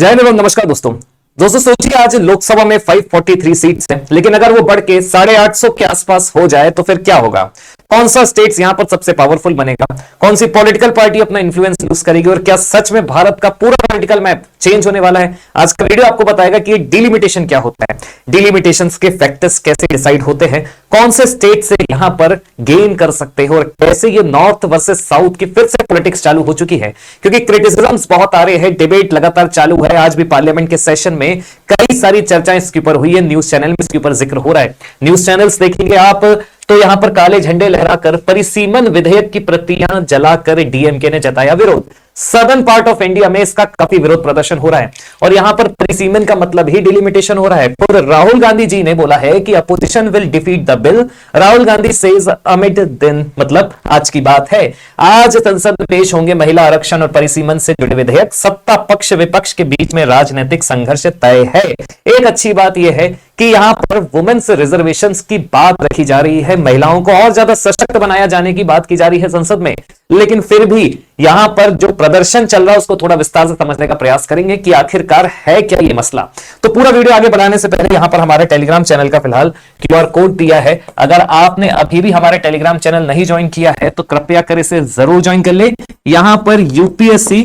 जय हिंद एवं नमस्कार दोस्तों सोचिए आज लोकसभा में 543 सीट्स हैं, लेकिन अगर वो बढ़ के 850 के आसपास हो जाए तो फिर क्या होगा? कौन सा स्टेट्स यहां पर सबसे पावरफुल बनेगा? कौन सी पॉलिटिकल पार्टी अपना इन्फ्लुएंस यूज करेगी? और क्या सच में भारत का पूरा पॉलिटिकल मैप चेंज होने वाला है? आज का वीडियो आपको बताएगा कि डिलिमिटेशन क्या होता है, डिलिमिटेशंस के फैक्टर्स कैसे डिसाइड होते हैं, कौन से स्टेट से यहां पर गेन कर सकते हैं, और कैसे ये नॉर्थ वर्सेस साउथ की फिर से पॉलिटिक्स चालू हो चुकी है। क्योंकि क्रिटिसिज्म्स बहुत आ रहे हैं, डिबेट लगातार चालू है। आज भी पार्लियामेंट के सेशन में कई सारी चर्चाएं इसके ऊपर हुई है, न्यूज चैनल में इसके ऊपर जिक्र हो रहा है। न्यूज चैनल्स देखेंगे आप तो यहां पर काले झंडे लहराकर परिसीमन विधेयक की प्रतियां जलाकर डीएमके ने जताया विरोध। सदर्न पार्ट ऑफ इंडिया में इसका काफी विरोध प्रदर्शन हो रहा है, और यहां पर परिसीमन का मतलब ही डिलिमिटेशन हो रहा है। और राहुल गांधी जी ने बोला है कि opposition will defeat the bill. Rahul Gandhi says amid दिन, मतलब आज की बात है। आज संसद में पेश होंगे महिला आरक्षण और परिसीमन से जुड़े विधेयक। सत्ता पक्ष विपक्ष के बीच में राजनीतिक संघर्ष तय है। एक अच्छी बात यह है कि यहां पर वुमेन्स रिजर्वेशंस की बात रखी जा रही है, महिलाओं को और ज्यादा सशक्त बनाया जाने की बात की जा रही है संसद में। लेकिन फिर भी यहां पर जो प्रदर्शन चल रहा है उसको थोड़ा विस्तार से समझने का प्रयास करेंगे कि आखिरकार है क्या ये मसला। तो पूरा वीडियो आगे बढ़ाने से पहले यहां पर हमारे टेलीग्राम चैनल का फिलहाल क्यूआर कोड दिया है। अगर आपने अभी भी हमारे टेलीग्राम चैनल नहीं ज्वाइन किया है तो कृपया कर इसे जरूर ज्वाइन कर ले। यहां पर यूपीएससी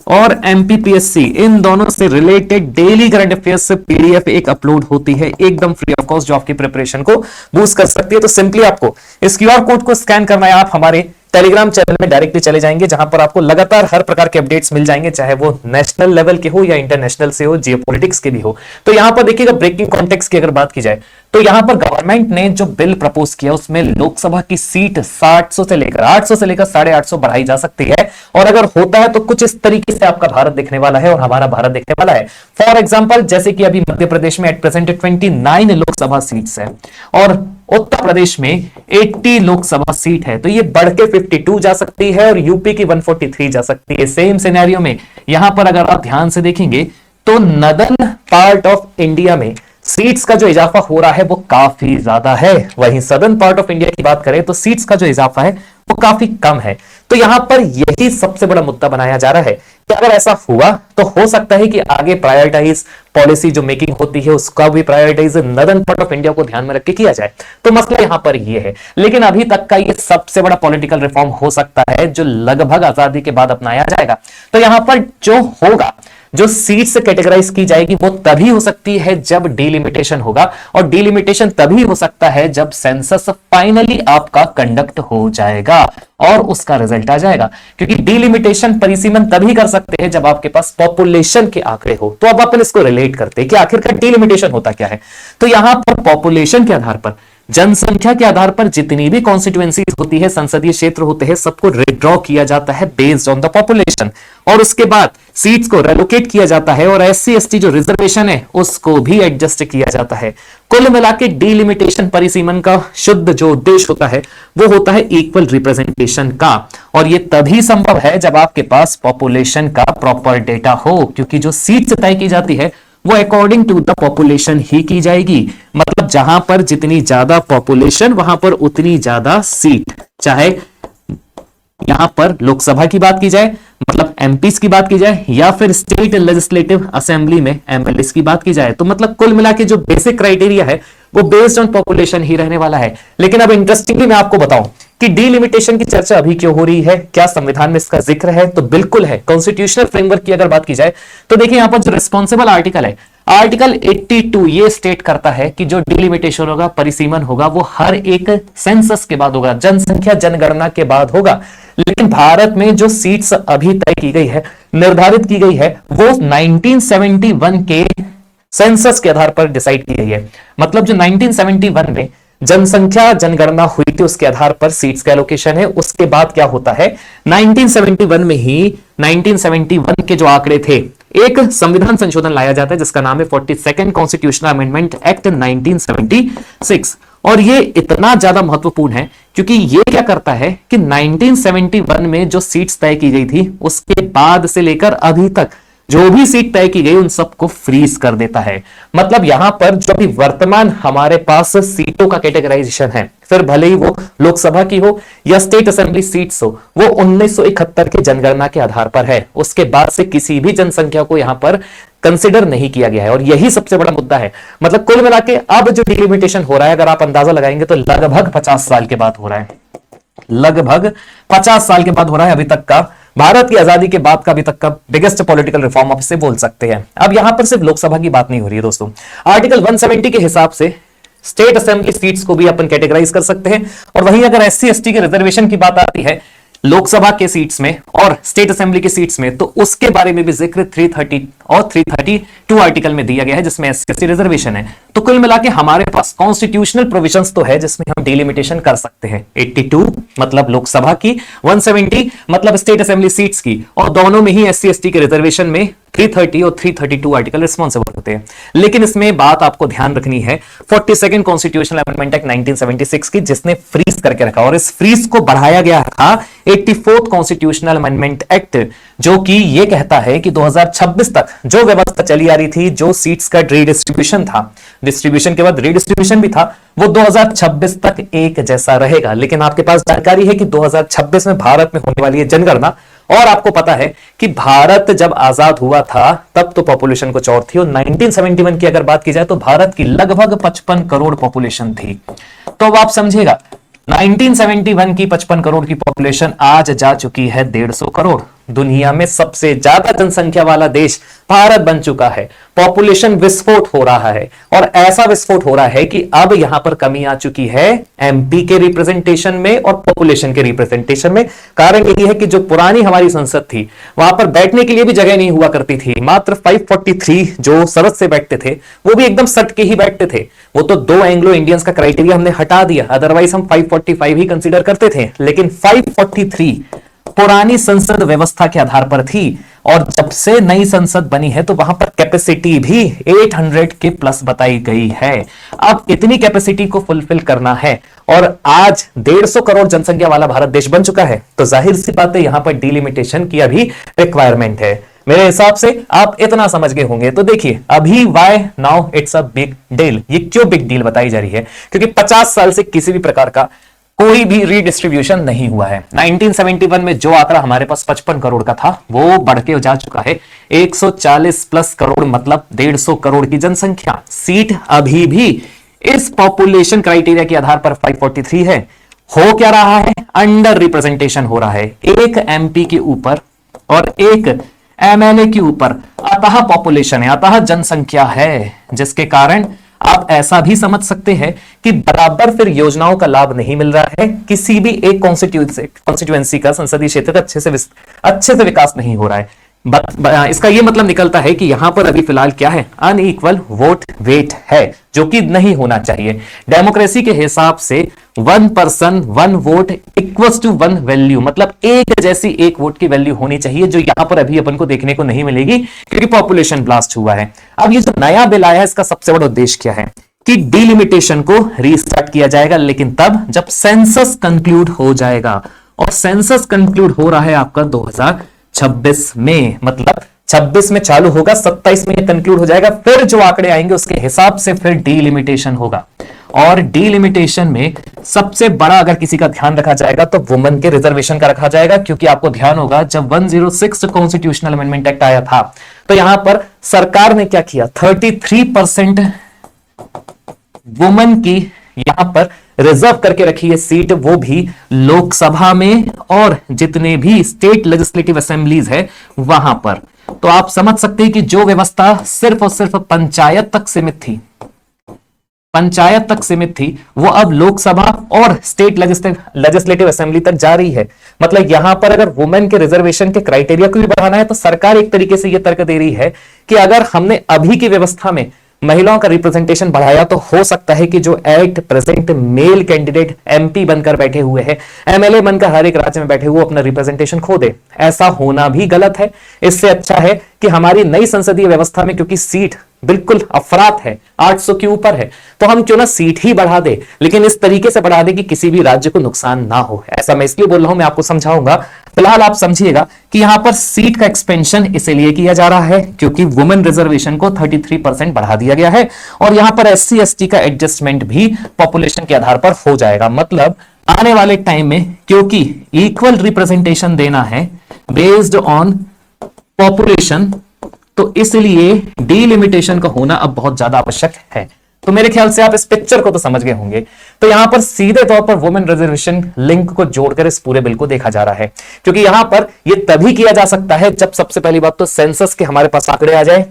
और एमपीपीएससी इन दोनों से रिलेटेड डेली करंट अफेयर्स से पीडीएफ एक अपलोड होती है एकदम फ्री ऑफ कॉस्ट, जो आपकी प्रिपरेशन को बूस्ट कर सकती है। तो सिंपली आपको इस क्यूआर कोड को स्कैन करना है, आप हमारे टेलीग्राम चैनल में डायरेक्टली चले जाएंगे, जहां पर आपको लगातार हर प्रकार के अपडेट्स मिल जाएंगे, चाहे वो नेशनल लेवल के हो या इंटरनेशनल से हो, जियोपॉलिटिक्स के भी हो। तो यहां पर देखिएगा ब्रेकिंग कॉन्टेक्स्ट की अगर बात की जाए तो यहां पर गवर्नमेंट ने जो बिल प्रपोज किया उसमें लोकसभा की सीट 800 से लेकर 850 बढ़ाई जा सकती है। और अगर होता है तो कुछ इस तरीके से आपका भारत दिखने वाला है और हमारा भारत दिखने वाला है। फॉर एग्जांपल, जैसे कि अभी मध्य प्रदेश में एट प्रेजेंट 29 लोकसभा सीट्स है और उत्तर प्रदेश में 80 लोकसभा सीट है, तो ये बढ़ के 52 जा सकती है और यूपी की 143 जा सकती है। सेम सिनेरियो में यहां पर अगर आप ध्यान से देखेंगे तो नदर्न पार्ट ऑफ इंडिया में सीट्स का जो इजाफा हो रहा है वो काफी ज्यादा है। वहीं सदर्न पार्ट ऑफ इंडिया की बात करें तो सीट्स का जो इजाफा है वो काफी कम है। तो यहां पर यही सबसे बड़ा मुद्दा बनाया जा रहा है कि अगर ऐसा हुआ तो हो सकता है कि आगे प्रायोरिटाइज पॉलिसी जो मेकिंग होती है उसका भी prioritise northern part of India को ध्यान में रख के किया जाए। तो मसला यहां पर यह है। लेकिन अभी तक का ये सबसे बड़ा पॉलिटिकल रिफॉर्म हो सकता है जो लगभग आजादी के बाद अपनाया जाएगा। तो यहां पर जो होगा, जो सीट्स कैटेगराइज की जाएगी वो तभी हो सकती है जब डिलिमिटेशन होगा, और डिलिमिटेशन तभी हो सकता है जब सेंसस फाइनली आपका कंडक्ट हो जाएगा और उसका रिजल्ट आ जाएगा। क्योंकि डिलिमिटेशन परिसीमन तभी कर सकते हैं जब आपके पास पॉपुलेशन के आंकड़े हो। तो अब अपन इसको रिलेट करते हैं कि आखिरकार डिलिमिटेशन होता क्या है। तो यहां पर पॉपुलेशन के आधार पर, जनसंख्या के आधार पर जितनी भी कॉन्स्टिट्यूएंसीज होती है, संसदीय क्षेत्र होते हैं, सबको रिड्रॉ किया जाता है बेस्ड ऑन द पॉपुलेशन, और उसके बाद सीट्स को रेलोकेट किया जाता है और एससी एसटी जो रिजर्वेशन है उसको भी एडजस्ट किया जाता है। कुल मिलाकर डिलिमिटेशन परिसीमन का शुद्ध जो उद्देश्य होता है वो होता है इक्वल रिप्रेजेंटेशन का, और ये तभी संभव है जब आपके पास पॉपुलेशन का प्रॉपर डेटा हो। क्योंकि जो सीट्स तय की जाती है वो अकॉर्डिंग टू द पॉपुलेशन ही की जाएगी। मतलब जहां पर जितनी ज्यादा पॉपुलेशन वहां पर उतनी ज्यादा सीट, चाहे यहां पर लोकसभा की बात की जाए, मतलब एमपीस की बात की जाए, या फिर स्टेट लेजिस्लेटिव असेंबली में एमएलएस की बात की जाए। तो मतलब कुल मिला के जो बेसिक क्राइटेरिया है वो बेस्ड ऑन पॉपुलेशन ही रहने वाला है। लेकिन अब इंटरेस्टिंगली मैं आपको बताऊं कि डिलिमिटेशन की चर्चा अभी क्यों हो रही है, क्या संविधान में इसका जिक्र है? तो बिल्कुल है। कॉन्स्टिट्यूशनल फ्रेमवर्क की अगर बात की जाए तो देखिए यहां पर जो रिस्पॉन्सिबल आर्टिकल है, आर्टिकल 82 ये स्टेट करता है कि जो डिलिमिटेशन होगा, परिसीमन होगा, वो हर एक सेंसस के बाद होगा, जनसंख्या जनगणना के बाद होगा। लेकिन भारत में जो सीट्स अभी तय की गई है, निर्धारित की गई है, वो 1971 के सेंसस के आधार पर डिसाइड की गई है। मतलब जो 1971 में जनसंख्या जनगणना हुई थी उसके आधार पर सीट्स का एलोकेशन है। उसके बाद क्या होता है, 1971 में ही 1971 के जो आंकड़े थे, एक संविधान संशोधन लाया जाता है जिसका नाम है 42nd कॉन्स्टिट्यूशनल अमेंडमेंट एक्ट 1976। और ये इतना ज्यादा महत्वपूर्ण है क्योंकि ये क्या करता है कि 1971 में जो सीट्स तय की गई थी उसके बाद से लेकर अभी तक जो भी सीट तय की गई उन सबको फ्रीज कर देता है। मतलब यहां पर जो भी वर्तमान हमारे पास सीटों का कैटेगराइजेशन है, फिर भले ही वो लोकसभा की हो या स्टेट असेंबली सीट्स हो, वो 1971 की जनगणना के आधार पर है। उसके बाद से किसी भी जनसंख्या को यहां पर कंसिडर नहीं किया गया है और यही सबसे बड़ा मुद्दा है। मतलब कुल मिला के अब जो डिलिमिटेशन हो रहा है, अगर आप अंदाजा लगाएंगे तो लगभग 50 साल के बाद हो रहा है, लगभग 50 साल के बाद हो रहा है। अभी तक का, भारत की आजादी के बाद का अभी तक का बिगेस्ट पॉलिटिकल रिफॉर्म आप इसे बोल सकते हैं। अब यहां पर सिर्फ लोकसभा की बात नहीं हो रही है दोस्तों, आर्टिकल 170 के हिसाब से स्टेट असेंबली सीट्स को भी अपन कैटेगराइज कर सकते हैं। और वहीं अगर एससी एसटी के रिजर्वेशन की बात आती है लोकसभा के सीट्स में और स्टेट असेंबली के सीट्स में, तो उसके बारे में भी जिक्र 330 और 332 आर्टिकल में दिया गया है, जिसमें एससी एसटी रिजर्वेशन है। तो कुल मिला के हमारे पास कॉन्स्टिट्यूशनल प्रोविजंस तो है जिसमें हम डिलिमिटेशन कर सकते हैं। 82 मतलब लोकसभा की, 170 मतलब स्टेट असेंबली सीट्स की, और दोनों में ही एससी एसटी के रिजर्वेशन में 330 और 332 आर्टिकल रिस्पॉन्सिबल होते हैं। लेकिन इसमें बात आपको ध्यान रखनी है 42nd कॉन्स्टिट्यूशनल अमेंडमेंट एक्ट 1976 की, जिसने फ्रीज करके रखा, और इस फ्रीज को बढ़ाया गया था 84th कॉन्स्टिट्यूशनल अमेंडमेंट एक्ट, जो कि यह कहता है कि 2026 तक जो व्यवस्था चली आ रही थी, जो सीट्स का रीडिस्ट्रीब्यूशन था, डिस्ट्रीब्यूशन के बाद रीडिस्ट्रीब्यूशन भी था, वो 2026 तक एक जैसा रहेगा। लेकिन आपके पास जानकारी है कि 2026 में भारत में होने वाली है जनगणना, और आपको पता है कि भारत जब आजाद हुआ था तब तो पॉपुलेशन कुछ और थी, और 1971 की अगर बात की जाए तो भारत की लगभग 55 करोड़ पॉपुलेशन थी। तो अब आप समझिएगा 1971 की 55 करोड़ की पॉपुलेशन आज जा चुकी है 150 करोड़। दुनिया में सबसे ज्यादा जनसंख्या वाला देश भारत बन चुका है। पॉपुलेशन विस्फोट हो रहा है, और ऐसा विस्फोट हो रहा है कि अब यहां पर कमी आ चुकी है एमपी के रिप्रेजेंटेशन में और पॉपुलेशन के रिप्रेजेंटेशन में। कारण यही है कि जो पुरानी हमारी संसद थी वहां पर बैठने के लिए भी जगह नहीं हुआ करती थी। मात्र 543 जो सरद से बैठते थे वो भी एकदम सट के ही बैठते थे। वो तो 2 एंग्लो इंडियंस का क्राइटेरिया हमने हटा दिया, अदरवाइज हम 545 ही कंसीडर करते थे। लेकिन 543 पुरानी संसद व्यवस्था के आधार पर थी, और जब से नई संसद बनी है तो वहां पर कैपेसिटी भी 800 के प्लस बताई गई है। अब इतनी कैपेसिटी को फुलफिल करना है, और आज 150 करोड़ जनसंख्या वाला भारत देश बन चुका है, तो जाहिर सी बात है यहां पर डिलिमिटेशन की अभी रिक्वायरमेंट है। मेरे हिसाब से आप इतना समझ गए होंगे। तो देखिए अभी why now it's a big deal, ये क्यों बिग डील बताई जा रही है, क्योंकि 50 साल से किसी भी प्रकार का कोई भी रीडिस्ट्रीब्यूशन नहीं हुआ है। 1971 में जो आंकड़ा हमारे पास 55 करोड़ का था वो बढ़ के जा चुका है 140 प्लस करोड़, मतलब 150 करोड़ की जनसंख्या। सीट अभी भी इस पॉपुलेशन क्राइटेरिया के आधार पर 543 है। हो क्या रहा है, अंडर रिप्रेजेंटेशन हो रहा है, एक एमपी के ऊपर और एक एमएलए के ऊपर अतः पॉपुलेशन है, अतः जनसंख्या है, जिसके कारण आप ऐसा भी समझ सकते हैं कि बराबर फिर योजनाओं का लाभ नहीं मिल रहा है, किसी भी एक कॉन्स्टिट्यूएंसी का, संसदीय क्षेत्र का अच्छे से विकास नहीं हो रहा है। इसका यह मतलब निकलता है कि यहां पर अभी फिलहाल क्या है, अनइक्वल वोट वेट है, जो कि नहीं होना चाहिए। डेमोक्रेसी के हिसाब से 1 person 1 vote equals to 1 value, मतलब एक जैसी एक वोट की वैल्यू होनी चाहिए, जो यहां पर अभी अपन को देखने को नहीं मिलेगी क्योंकि पॉपुलेशन ब्लास्ट हुआ है। अब ये जो नया बिल आया है इसका सबसे बड़ा उद्देश्य क्या है कि डिलिमिटेशन को रीस्टार्ट किया जाएगा, लेकिन तब जब सेंसस कंक्लूड हो जाएगा, और सेंसस कंक्लूड हो रहा है आपका 2026 में, मतलब 26 में चालू होगा, 27 में कंक्लूड हो जाएगा। फिर जो आंकड़े आएंगे उसके हिसाब से फिर डिलिमिटेशन होगा, और डिलिमिटेशन में सबसे बड़ा अगर किसी का ध्यान रखा जाएगा तो वुमेन के रिजर्वेशन का रखा जाएगा। क्योंकि आपको ध्यान होगा जब 106 कॉन्स्टिट्यूशनल अमेंडमेंट एक्ट आया था तो यहां पर सरकार ने क्या किया, 33% वुमेन की यहां पर रिजर्व करके रखी है सीट, वो भी लोकसभा में और जितने भी स्टेट लेजिस्लेटिव असेंबलीज है वहां पर। तो आप समझ सकते हैं कि जो व्यवस्था सिर्फ और सिर्फ पंचायत तक सीमित थी, वो अब लोकसभा और स्टेट लेजिस्लेटिव असेंबली तक जा रही है। मतलब यहां पर अगर वुमेन के रिजर्वेशन के क्राइटेरिया को भी बढ़ाना है तो सरकार एक तरीके से यह तर्क दे रही है कि अगर हमने अभी की व्यवस्था में महिलाओं का रिप्रेजेंटेशन बढ़ाया तो हो सकता है कि जो at present male candidate MP बनकर बैठे हुए हैं, एमएलए बनकर हर एक राज्य में बैठे हुए अपना रिप्रेजेंटेशन खो दे। ऐसा होना भी गलत है। इससे अच्छा है कि हमारी नई संसदीय व्यवस्था में, क्योंकि सीट बिल्कुल अफरात है, 800 के ऊपर है, तो हम क्यों ना सीट ही बढ़ा दे, लेकिन इस तरीके से बढ़ा दे कि किसी भी राज्य को नुकसान ना हो। ऐसा मैं इसलिए बोल रहा हूं, मैं आपको समझाऊंगा। फिलहाल आप समझिएगा कि यहां पर सीट का एक्सपेंशन इसलिए किया जा रहा है क्योंकि वुमेन रिजर्वेशन को 33% बढ़ा दिया गया है, और यहां पर SC ST का एडजस्टमेंट भी पॉपुलेशन के आधार पर हो जाएगा। मतलब आने वाले टाइम में क्योंकि इक्वल रिप्रेजेंटेशन देना है बेस्ड ऑन पॉपुलेशन, तो इसलिए डीलिमिटेशन का होना अब बहुत ज्यादा आवश्यक है। तो मेरे ख्याल से आप इस पिक्चर को तो समझ गए होंगे। तो यहां पर सीधे तौर पर वुमेन रिजर्वेशन लिंक को जोड़कर इस पूरे बिल को देखा जा रहा है, क्योंकि यहां पर यह तभी किया जा सकता है जब सबसे पहली बात तो सेंसस के हमारे पास आंकड़े आ जाए,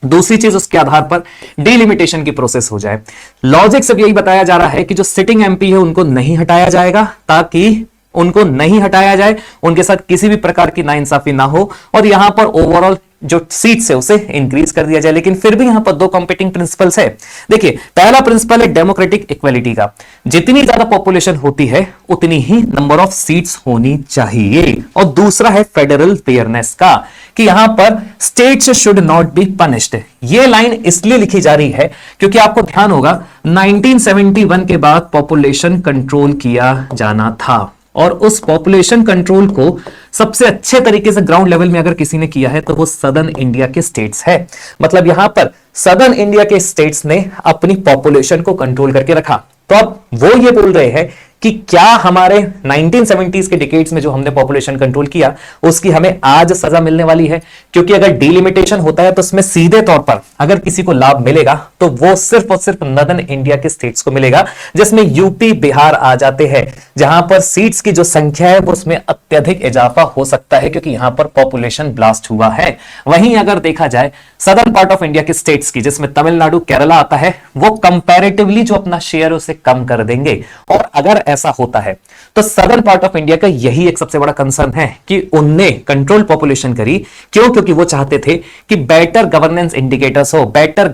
दूसरी चीज उसके आधार पर डीलिमिटेशन की प्रोसेस हो जाए। लॉजिक सब यही बताया जा रहा है कि जो सिटिंग MP है उनको नहीं हटाया जाएगा, ताकि उनको नहीं हटाया जाए, उनके साथ किसी भी प्रकार की नाइंसाफी ना हो, और यहां पर ओवरऑल जो सीट्स है उसे इंक्रीज कर दिया जाए। लेकिन फिर भी यहां पर दो कंपीटिंग प्रिंसिपल्स है। देखिए, पहला प्रिंसिपल है डेमोक्रेटिक इक्वालिटी का, जितनी ज्यादा पॉपुलेशन होती है उतनी ही नंबर ऑफ सीट्स होनी चाहिए, और दूसरा है फेडरल फेयरनेस का, कि यहां पर states should not be punished. ये लाइन इसलिए लिखी जा रही है क्योंकि आपको ध्यान होगा 1971 के बाद पॉपुलेशन कंट्रोल किया जाना था, और उस पॉपुलेशन कंट्रोल को सबसे अच्छे तरीके से ग्राउंड लेवल में अगर किसी ने किया है तो वो सदर्न इंडिया के स्टेट्स है। मतलब यहां पर सदर्न इंडिया के स्टेट्स ने अपनी पॉपुलेशन को कंट्रोल करके रखा। तो अब वो ये बोल रहे हैं कि क्या हमारे 1970s के डिकेड्स में जो हमने पॉपुलेशन कंट्रोल किया उसकी हमें आज सजा मिलने वाली है, क्योंकि अगर डिलिमिटेशन होता है तो उसमें सीधे तौर पर अगर किसी को लाभ मिलेगा तो वो सिर्फ और सिर्फ नदर्न इंडिया के स्टेट्स को मिलेगा, जिसमें यूपी बिहार आ जाते हैं, जहां पर सीट्स की जो संख्या है वो उसमें अत्यधिक इजाफा हो सकता है क्योंकि यहां पर पॉपुलेशन ब्लास्ट हुआ है। वहीं अगर देखा जाए सदर्न पार्ट ऑफ इंडिया के स्टेट्स की, जिसमें तमिलनाडु केरला आता है, वो कंपैरेटिवली जो अपना शेयर उसे कम कर देंगे। और अगर ऐसा होता है तो सदर्न पार्ट ऑफ इंडिया का यही एक सबसे बड़ा कंसर्न है कि उनने कंट्रोल पॉपुलेशन करी। क्यों? क्योंकि वो चाहते थे कि बेटर गवर्नेंस इंडिकेटर्स हो, बेटर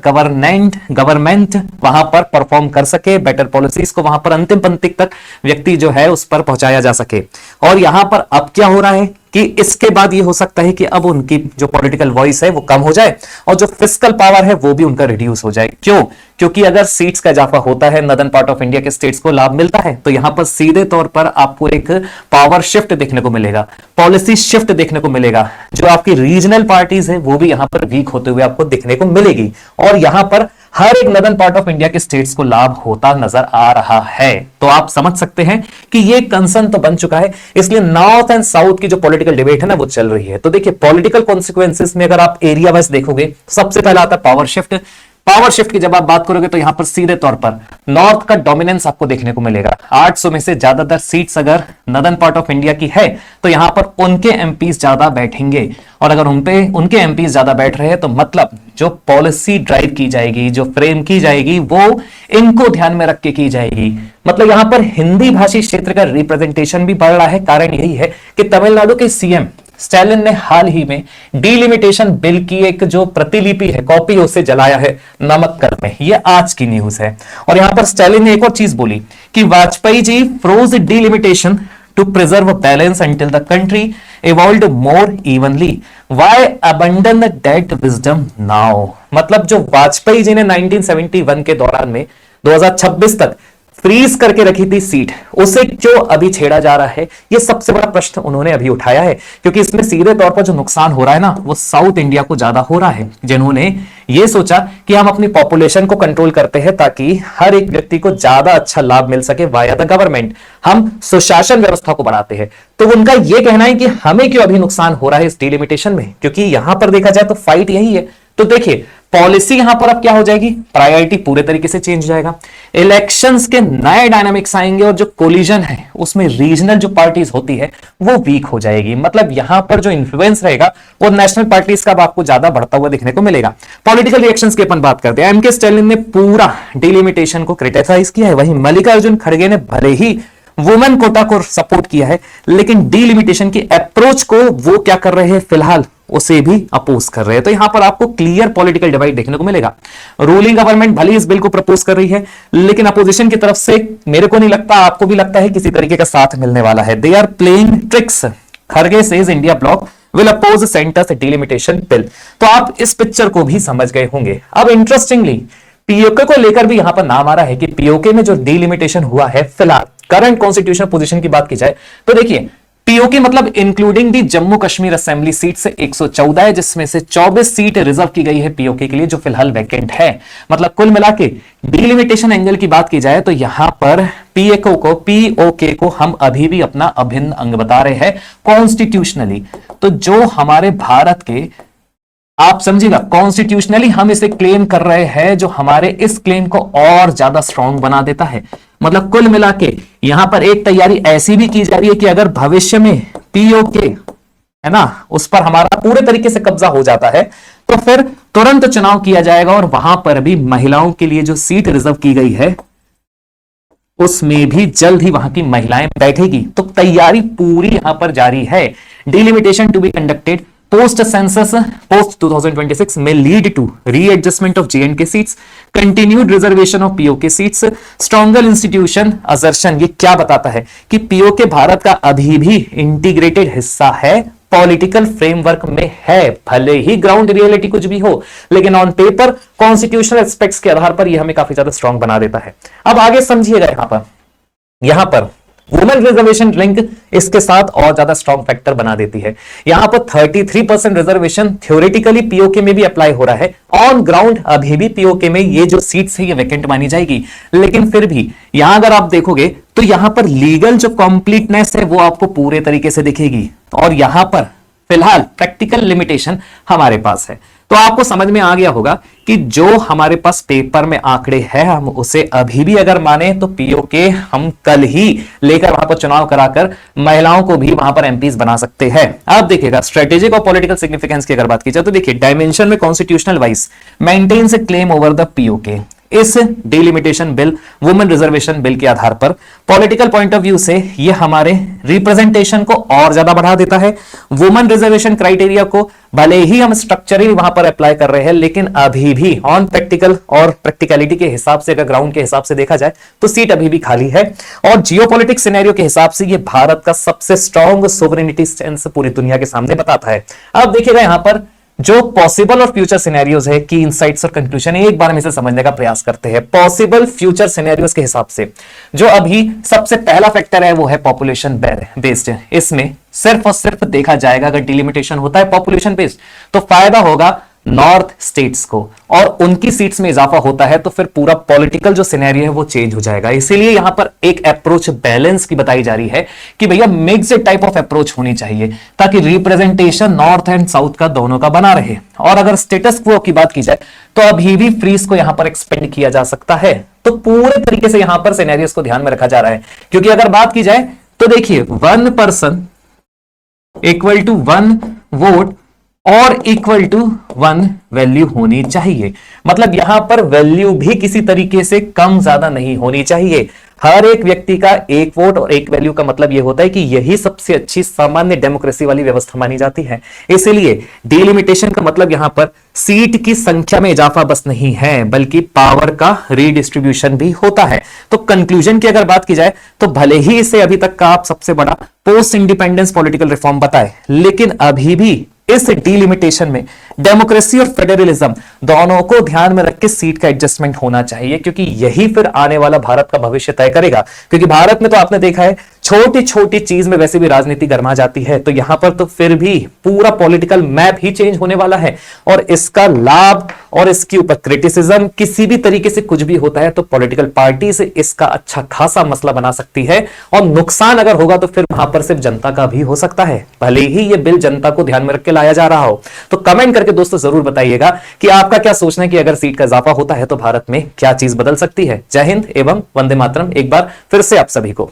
गवर्नमेंट वहां पर परफॉर्म कर सके, बेटर पॉलिसीज को वहां पर अंतिम पंक्ति तक व्यक्ति जो है उस पर पहुंचाया जा सके। और यहां पर अब क्या हो रहा है कि इसके बाद ये हो सकता है कि अब उनकी जो पॉलिटिकल वॉइस है वो कम हो जाए और जो फिस्कल पावर है वो भी उनका रिड्यूस हो जाए। क्यों? क्योंकि अगर सीट्स का इजाफा होता है, नदर्न पार्ट ऑफ इंडिया के स्टेट्स को लाभ मिलता है, तो यहां पर सीधे तौर पर आपको एक पावर शिफ्ट देखने को मिलेगा, पॉलिसी शिफ्ट देखने को मिलेगा। जो आपकी रीजनल पार्टीज है वो भी यहां पर वीक होते हुए आपको दिखने को मिलेगी, और यहां पर हर एक नदर्न पार्ट ऑफ इंडिया के स्टेट्स को लाभ होता नजर आ रहा है। तो आप समझ सकते हैं कि ये कंसर्न तो बन चुका है, इसलिए नॉर्थ एंड साउथ की जो पॉलिटिकल डिबेट है ना वो चल रही है। तो देखिए, पॉलिटिकल कॉन्सिक्वेंसेस में अगर आप एरिया वाइज देखोगे, सबसे पहला आता है पावर शिफ्ट। पावर शिफ्ट की जब आप बात करोगे तो यहां पर सीधे तौर पर नॉर्थ का डोमिनेंस आपको देखने को मिलेगा। 800 में से ज्यादातर सीट्स अगर नदर्न पार्ट ऑफ इंडिया की है तो यहां पर उनके एमपीज ज्यादा बैठेंगे, और अगर उनके एमपीज ज्यादा बैठ रहे हैं तो मतलब जो पॉलिसी ड्राइव की जाएगी, जो फ्रेम की जाएगी, वो इनको ध्यान में रख के की जाएगी। मतलब यहां पर हिंदी भाषी क्षेत्र का रिप्रेजेंटेशन भी बढ़ रहा है। कारण यही है कि तमिलनाडु के सीएम स्टैलिन ने हाल ही में डिलिमिटेशन बिल की एक जो प्रतिलिपि है, कॉपी, उसे जलाया है नमक्कल में। ये आज की न्यूज है। और यहां पर स्टैलिन ने एक और चीज बोली कि Vajpayee ji froze delimitation to preserve balance until the country evolved more evenly. Why abandon that wisdom now? मतलब जो वाजपेयी जी ने 1971 के दौरान में 2026 तक फ्रीज करके रखी थी सीट, उसे क्यों अभी छेड़ा जा रहा है? ये सबसे बड़ा प्रश्न उन्होंने अभी उठाया है, क्योंकि इसमें सीधे तौर पर जो नुकसान हो रहा है ना वो साउथ इंडिया को ज्यादा हो रहा है, जिन्होंने ये सोचा कि हम अपनी पॉपुलेशन को कंट्रोल करते हैं ताकि हर एक व्यक्ति को ज्यादा अच्छा लाभ मिल सके वाया द गवर्नमेंट, हम सुशासन व्यवस्था को बढ़ाते हैं। तो उनका यह कहना है कि हमें क्यों अभी नुकसान हो रहा है इस डिलिमिटेशन में, क्योंकि यहां पर देखा जाए तो फाइट यही है। तो देखिए, पॉलिसी यहां पर अब क्या हो जाएगी, प्रायोरिटी पूरे तरीके से चेंज हो जाएगा, इलेक्शंस के नए डायनामिक्स आएंगे, और जो कोलिजन है उसमें रीजनल जो पार्टीज होती है वो वीक हो जाएगी। मतलब यहां पर जो इन्फ्लुएंस रहेगा वो नेशनल पार्टीज का आपको ज्यादा बढ़ता हुआ दिखने को मिलेगा। पॉलिटिकल रिएक्शंस की अपन बात करते हैं। एमके स्टैलिन ने पूरा डिलिमिटेशन को क्रिटिसाइज किया है, वहीं मल्लिकार्जुन खड़गे ने भले ही वुमेन कोटा को सपोर्ट किया है, लेकिन डिलिमिटेशन की अप्रोच को वो क्या कर रहे हैं, फिलहाल उसे भी अपोज कर रहे हैं। तो यहां पर आपको क्लियर पॉलिटिकल डिवाइड देखने को मिलेगा। रूलिंग गवर्नमेंट भले इस बिल को प्रपोज कर रही है, लेकिन अपोजिशन की तरफ से मेरे को नहीं लगता, आपको भी लगता है किसी तरीके का साथ मिलने वाला है। They are playing tricks Kharge says India bloc will oppose centre's delimitation bill. तो आप इस पिक्चर को भी समझ गए होंगे। अब इंटरेस्टिंगली पीओके को लेकर भी यहां पर नाम आ रहा है कि पीओके में जो डिलिमिटेशन हुआ है, फिलहाल करंट कॉन्स्टिट्यूशनल पोजीशन की बात की जाए तो देखिए पीओके मतलब including the Jammu Kashmir assembly seat से 114 है, जिसमें से 24 सीट रिजर्व की गई है पीओके के लिए, जो फिलहाल वैकेंट है। मतलब कुल मिला के डिलिमिटेशन एंगल की बात की जाए तो यहां पर पीओके को हम अभी भी अपना अभिन्न अंग बता रहे हैं कॉन्स्टिट्यूशनली। तो जो हमारे भारत के, आप समझिएगा, कॉन्स्टिट्यूशनली हम इसे क्लेम कर रहे हैं, जो हमारे इस क्लेम को और ज्यादा स्ट्रांग बना देता है। मतलब कुल मिला के यहां पर एक तैयारी ऐसी भी की जा रही है कि अगर भविष्य में पीओके है ना, उस पर हमारा पूरे तरीके से कब्जा हो जाता है तो फिर तुरंत चुनाव किया जाएगा और वहां पर भी महिलाओं के लिए जो सीट रिजर्व की गई है उसमें भी जल्द ही वहां की महिलाएं बैठेगी। तो तैयारी पूरी यहां पर जारी है। Delimitation to be conducted post census post 2026 में lead to readjustment of J and K seats, continued reservation of PoK seats, stronger institution assertion. ये क्या बताता है कि पीओके भारत का अभी भी इंटीग्रेटेड हिस्सा है, पॉलिटिकल फ्रेमवर्क में है, भले ही ग्राउंड रियलिटी कुछ भी हो, लेकिन ऑन पेपर कॉन्स्टिट्यूशनल एस्पेक्ट्स के आधार पर यह हमें काफी ज्यादा स्ट्रांग बना देता है। अब आगे समझिएगा, यहां पर वुमेन रिजर्वेशन लिंक इसके साथ और ज्यादा स्ट्रॉन्ग फैक्टर बना देती है। यहां पर 33% रिजर्वेशन थ्योरेटिकली पीओके में भी अप्लाई हो रहा है, ऑन ग्राउंड अभी भी पीओके में ये जो सीट्स है ये वैकेंट मानी जाएगी। लेकिन फिर भी यहां अगर आप देखोगे तो यहां पर लीगल जो कंप्लीटनेस है वो आपको पूरे तरीके से दिखेगी, और यहां पर फिलहाल प्रैक्टिकल लिमिटेशन हमारे पास है। तो आपको समझ में आ गया होगा कि जो हमारे पास पेपर में आंकड़े हैं हम उसे अभी भी अगर माने तो पीओके हम कल ही लेकर वहां पर चुनाव कराकर महिलाओं को भी वहां पर एमपीज बना सकते हैं। आप देखिएगा स्ट्रेटेजिक और पॉलिटिकल सिग्निफिकेंस की अगर बात की जाए तो देखिए डायमेंशन में constitutional wise maintains a claim over the PoK. इस delimitation bill, women reservation bill के आधार पर पॉलिटिकल पॉइंट ऑफ व्यू से यह हमारे रिप्रेजेंटेशन को और ज्यादा बढ़ा देता है। वुमेन रिजर्वेशन क्राइटेरिया को भले ही हम स्ट्रक्चरली वहां पर अप्लाई कर रहे हैं, लेकिन अभी भी ऑन प्रैक्टिकल और प्रैक्टिकलिटी के हिसाब से, अगर ग्राउंड के हिसाब से देखा जाए तो सीट अभी भी खाली है। और जियोपॉलिटिक्स सिनेरियो के हिसाब से यह भारत का सबसे स्ट्रॉन्ग सोवरेनिटी स्टैंस पूरी दुनिया के सामने बताता है। अब देखिएगा यहां पर जो पॉसिबल और फ्यूचर सिनेरियोज है की इनसाइट्स और कंक्लूजन एक बार में इसे समझने का प्रयास करते हैं। पॉसिबल फ्यूचर सिनेरियोज के हिसाब से जो अभी सबसे पहला फैक्टर है वो है पॉपुलेशन बेस्ड। इसमें सिर्फ और सिर्फ देखा जाएगा अगर डिलिमिटेशन होता है पॉपुलेशन बेस्ड तो फायदा होगा नॉर्थ स्टेट्स को, और उनकी सीट्स में इजाफा होता है तो फिर पूरा पॉलिटिकल जो सिनेरियो है वो चेंज हो जाएगा। इसीलिए यहां पर एक अप्रोच बैलेंस की बताई जा रही है कि भैया मिक्स्ड टाइप ऑफ अप्रोच होनी चाहिए ताकि रिप्रेजेंटेशन नॉर्थ एंड साउथ का दोनों का बना रहे। और अगर स्टेटस क्वो की बात की जाए तो अभी भी फ्रीज को यहां पर एक्सपेंड किया जा सकता है। तो पूरे तरीके से यहां पर सिनेरियोस को ध्यान में रखा जा रहा है, क्योंकि अगर बात की जाए तो देखिए 1 पर्सन इक्वल टू 1 वोट और इक्वल टू 1 वैल्यू होनी चाहिए। मतलब यहां पर वैल्यू भी किसी तरीके से कम ज्यादा नहीं होनी चाहिए। हर एक व्यक्ति का एक वोट और एक वैल्यू का मतलब यह होता है कि यही सबसे अच्छी सामान्य डेमोक्रेसी वाली व्यवस्था मानी जाती है। इसलिए डिलिमिटेशन का मतलब यहां पर सीट की संख्या में इजाफा बस नहीं है, बल्कि पावर का रीडिस्ट्रीब्यूशन भी होता है। तो कंक्लूजन की अगर बात की जाए तो भले ही इसे अभी तक का आप सबसे बड़ा पोस्ट इंडिपेंडेंस पॉलिटिकल रिफॉर्म बताए, लेकिन अभी भी इस डिलिमिटेशन में डेमोक्रेसी और फेडरलिज्म दोनों को ध्यान में रख के सीट का एडजस्टमेंट होना चाहिए, क्योंकि यही फिर आने वाला भारत का भविष्य तय करेगा। क्योंकि भारत में तो आपने देखा है छोटी छोटी चीज में वैसे भी राजनीति गर्मा जाती है, तो यहां पर तो फिर भी पूरा पॉलिटिकल मैप ही चेंज होने वाला है। और इसका लाभ और इसके ऊपर क्रिटिसिज्म किसी भी तरीके से कुछ भी होता है तो पॉलिटिकल पार्टी से इसका अच्छा खासा मसला बना सकती है, और नुकसान अगर होगा तो फिर वहां पर सिर्फ जनता का भी हो सकता है, भले ही ये बिल जनता को ध्यान में रख के लाया जा रहा हो। तो कमेंट करके दोस्तों जरूर बताइएगा कि आपका क्या सोचना है कि अगर सीट का इजाफा होता है तो भारत में क्या चीज बदल सकती है। जय हिंद एवं वंदे मातरम। एक बार फिर से आप सभी को